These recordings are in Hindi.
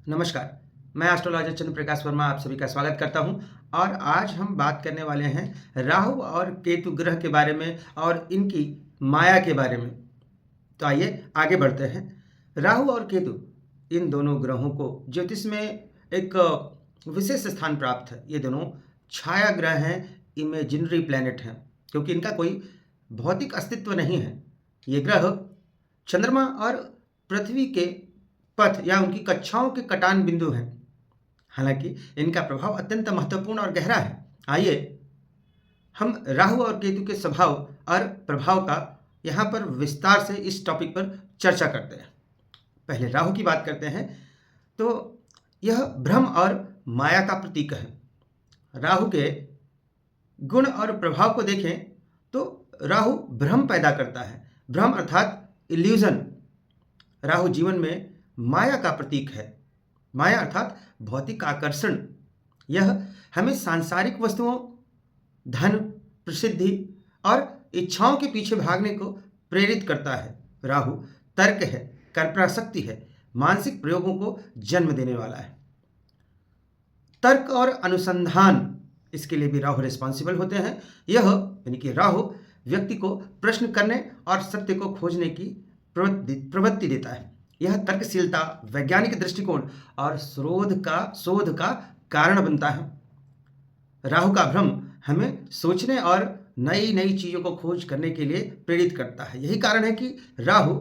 नमस्कार, मैं एस्ट्रोलॉजर चंद्र प्रकाश वर्मा आप सभी का स्वागत करता हूं और आज हम बात करने वाले हैं राहु और केतु ग्रह के बारे में और इनकी माया के बारे में। तो आइए आगे बढ़ते हैं। राहु और केतु इन दोनों ग्रहों को ज्योतिष में एक विशेष स्थान प्राप्त है। ये दोनों छाया ग्रह हैं, इमेजिनरी प्लैनेट हैं, क्योंकि इनका कोई भौतिक अस्तित्व नहीं है। ये ग्रह चंद्रमा और पृथ्वी के पथ या उनकी कक्षाओं के कटान बिंदु हैं। हालांकि इनका प्रभाव अत्यंत महत्वपूर्ण और गहरा है। आइए हम राहु और केतु के स्वभाव और प्रभाव का यहाँ पर विस्तार से इस टॉपिक पर चर्चा करते हैं। पहले राहु की बात करते हैं तो यह भ्रम और माया का प्रतीक है। राहु के गुण और प्रभाव को देखें तो राहु भ्रम पैदा करता है। भ्रम अर्थात इल्यूजन। राहु जीवन में माया का प्रतीक है। माया अर्थात भौतिक आकर्षण। यह हमें सांसारिक वस्तुओं, धन, प्रसिद्धि और इच्छाओं के पीछे भागने को प्रेरित करता है। राहु तर्क है, कल्पनाशक्ति है, मानसिक प्रयोगों को जन्म देने वाला है। तर्क और अनुसंधान, इसके लिए भी राहु रिस्पॉन्सिबल होते हैं। यह यानी कि राहु व्यक्ति को प्रश्न करने और सत्य को खोजने की प्रवृत्ति देता है। यह तर्कशीलता, वैज्ञानिक दृष्टिकोण और शोध का कारण बनता है। राहु का भ्रम हमें सोचने और नई नई चीज़ों को खोज करने के लिए प्रेरित करता है। यही कारण है कि राहु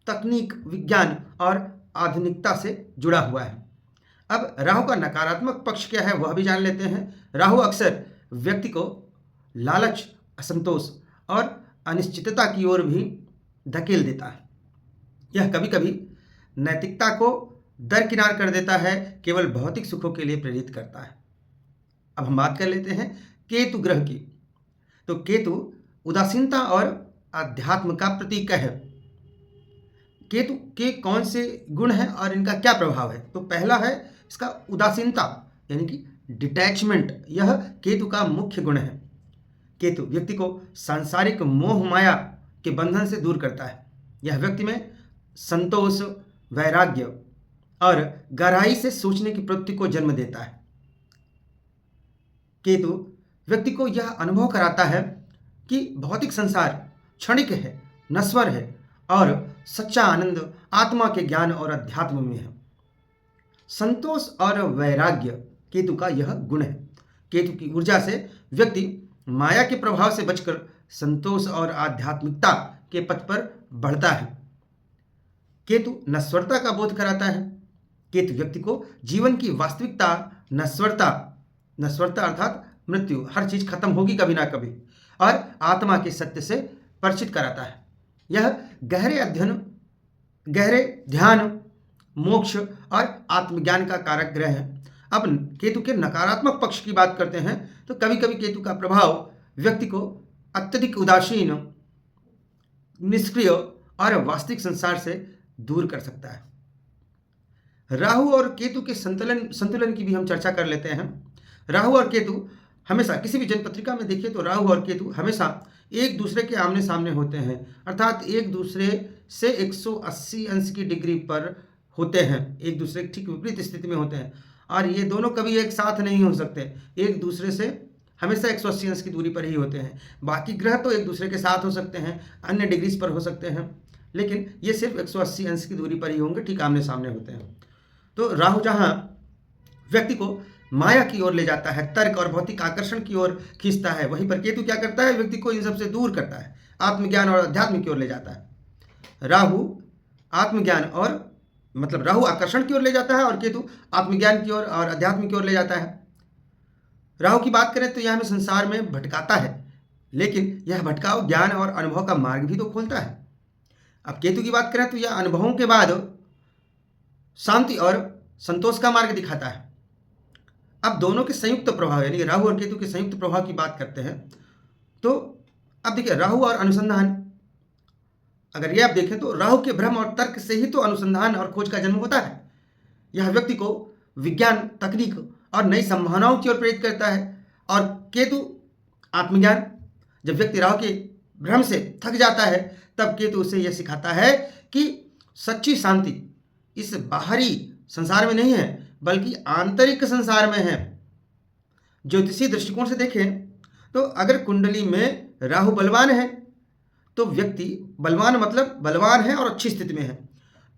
तकनीक, विज्ञान और आधुनिकता से जुड़ा हुआ है। अब राहु का नकारात्मक पक्ष क्या है वह भी जान लेते हैं। राहु अक्सर व्यक्ति को लालच, असंतोष और अनिश्चितता की ओर भी धकेल देता है। यह कभी कभी नैतिकता को दरकिनार कर देता है, केवल भौतिक सुखों के लिए प्रेरित करता है। अब हम बात कर लेते हैं केतु ग्रह की। तो केतु उदासीनता और अध्यात्म का प्रतीक है। केतु के कौन से गुण हैं और इनका क्या प्रभाव है? तो पहला है इसका उदासीनता यानी कि डिटैचमेंट। यह केतु का मुख्य गुण है। केतु व्यक्ति को सांसारिक मोह माया के बंधन से दूर करता है। यह व्यक्ति में संतोष, वैराग्य और गहराई से सोचने की प्रवृत्ति को जन्म देता है। केतु व्यक्ति को यह अनुभव कराता है कि भौतिक संसार क्षणिक है, नश्वर है और सच्चा आनंद आत्मा के ज्ञान और अध्यात्म में है। संतोष और वैराग्य केतु का यह गुण है। केतु की ऊर्जा से व्यक्ति माया के प्रभाव से बचकर संतोष और आध्यात्मिकता के पथ पर बढ़ता है। केतु नश्वरता का बोध कराता है। केतु व्यक्ति को जीवन की वास्तविकता, नश्वरता अर्थात मृत्यु, हर चीज खत्म होगी कभी ना कभी, और आत्मा के सत्य से परिचित कराता है। यह गहरे अध्ययन, गहरे ध्यान, मोक्ष और आत्मज्ञान का कारक ग्रह है। अब केतु के नकारात्मक पक्ष की बात करते हैं तो कभी कभी केतु का प्रभाव व्यक्ति को अत्यधिक उदासीन, निष्क्रिय और वास्तविक संसार से दूर कर सकता है। राहु और केतु के संतुलन की भी हम चर्चा कर लेते हैं। राहु और केतु हमेशा किसी भी जनपत्रिका में देखिए तो राहु और केतु हमेशा एक दूसरे के आमने सामने होते हैं, अर्थात एक दूसरे से 180 अंश की डिग्री पर होते हैं, एक दूसरे के ठीक विपरीत स्थिति में होते हैं और ये दोनों कभी एक साथ नहीं हो सकते। एक दूसरे से हमेशा 180 अंश की दूरी पर ही होते हैं। बाकी ग्रह तो एक दूसरे के साथ हो सकते हैं, अन्य डिग्रीज पर हो सकते हैं, लेकिन ये सिर्फ 180 अंश की दूरी पर ही होंगे, ठीक आमने सामने होते हैं। तो राहु जहाँ व्यक्ति को माया की ओर ले जाता है, तर्क और भौतिक आकर्षण की ओर खींचता है, वहीं पर केतु क्या करता है? व्यक्ति को इन सबसे दूर करता है, आत्मज्ञान और अध्यात्म की ओर ले जाता है। राहु आत्मज्ञान और मतलब राहु आकर्षण की ओर ले जाता है और केतु आत्मज्ञान की ओर और अध्यात्म की ओर ले जाता है। राहु की बात करें तो यह हमें संसार में भटकाता है, लेकिन यह भटकाव ज्ञान और अनुभव का मार्ग भी तो खोलता है। अब केतु की बात करें तो यह अनुभवों के बाद शांति और संतोष का मार्ग दिखाता है। अब दोनों के संयुक्त प्रभाव यानी राहु और केतु के संयुक्त प्रभाव की बात करते हैं तो अब देखिए राहु और अनुसंधान, अगर ये आप देखें तो राहु के भ्रम और तर्क से ही तो अनुसंधान और खोज का जन्म होता है। यह व्यक्ति को विज्ञान, तकनीक और नई संभावनाओं की ओर प्रेरित करता है। और केतु आत्मज्ञान, जब व्यक्ति राहु के भ्रम से थक जाता है तब केतु उसे यह सिखाता है कि सच्ची शांति इस बाहरी संसार में नहीं है, बल्कि आंतरिक संसार में है। ज्योतिषीय दृष्टिकोण से देखें तो अगर कुंडली में राहु बलवान है तो व्यक्ति, बलवान मतलब बलवान है और अच्छी स्थिति में है,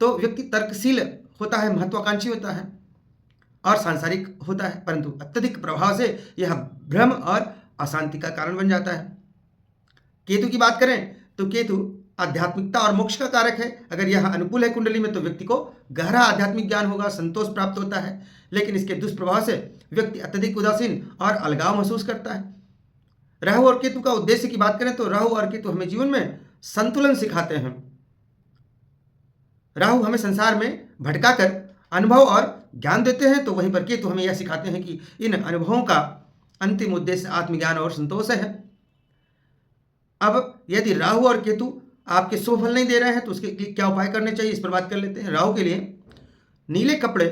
तो व्यक्ति तर्कशील होता है, महत्वाकांक्षी होता है और सांसारिक होता है, परंतु अत्यधिक प्रभाव से यह भ्रम और अशांति का कारण बन जाता है। केतु की बात करें तो केतु आध्यात्मिकता और मोक्ष का कारक है। अगर यह अनुकूल है कुंडली में तो व्यक्ति को गहरा आध्यात्मिक ज्ञान होगा, संतोष प्राप्त होता है, लेकिन इसके दुष्प्रभाव से व्यक्ति अत्यधिक उदासीन और अलगाव महसूस करता है। राहु और केतु का उद्देश्य की बात करें तो राहु और केतु हमें जीवन में संतुलन सिखाते हैं। राहु हमें संसार में भटकाकर अनुभव और ज्ञान देते हैं, तो वहीं पर केतु हमें यह सिखाते हैं कि इन अनुभवों का अंतिम उद्देश्य आत्मज्ञान और संतोष है। अब यदि राहु और केतु आपके शुभ फल नहीं दे रहे हैं तो उसके लिए क्या उपाय करने चाहिए, इस पर बात कर लेते हैं। राहु के लिए नीले कपड़े,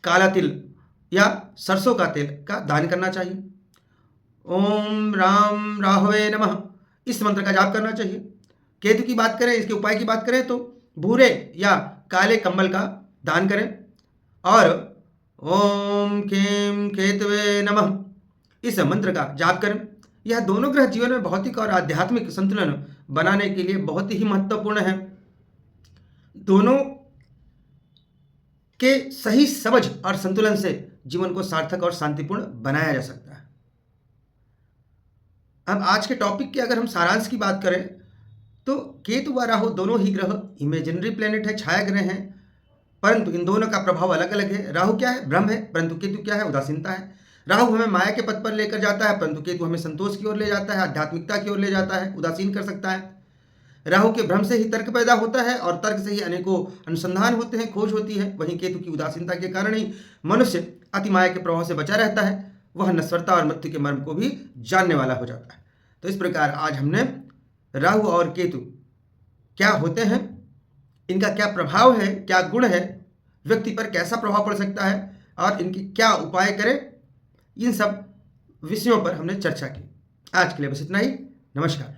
काला तिल या सरसों का तेल का दान करना चाहिए। ओम राम राहवे नमः इस मंत्र का जाप करना चाहिए। केतु की बात करें, इसके उपाय की बात करें तो भूरे या काले कंबल का दान करें और ओम केम केतवे नमः इस मंत्र का जाप करें। यह दोनों ग्रह जीवन में भौतिक और आध्यात्मिक संतुलन बनाने के लिए बहुत ही महत्वपूर्ण है। दोनों के सही समझ और संतुलन से जीवन को सार्थक और शांतिपूर्ण बनाया जा सकता है। अब आज के टॉपिक के अगर हम सारांश की बात करें तो केतु व राहु दोनों ही ग्रह इमेजिनरी प्लेनेट है, छाया ग्रह हैं, परंतु इन दोनों का प्रभाव अलग अलग है। राहु क्या है, भ्रम है, परंतु केतु क्या है, उदासीनता है। राहु हमें माया के पथ पर लेकर जाता है, परंतु केतु हमें संतोष की ओर ले जाता है, आध्यात्मिकता की ओर ले जाता है, उदासीन कर सकता है। राहु के भ्रम से ही तर्क पैदा होता है और तर्क से ही अनेकों अनुसंधान होते हैं, खोज होती है। वहीं केतु की उदासीनता के कारण ही मनुष्य अति माया के प्रभाव से बचा रहता है, वह नश्वरता और मृत्यु के मर्म को भी जानने वाला हो जाता है। तो इस प्रकार आज हमने राहु और केतु क्या होते हैं, इनका क्या प्रभाव है, क्या गुण है, व्यक्ति पर कैसा प्रभाव पड़ सकता है और इनकी क्या उपाय करें, इन सब विषयों पर हमने चर्चा की। आज के लिए बस इतना ही। नमस्कार।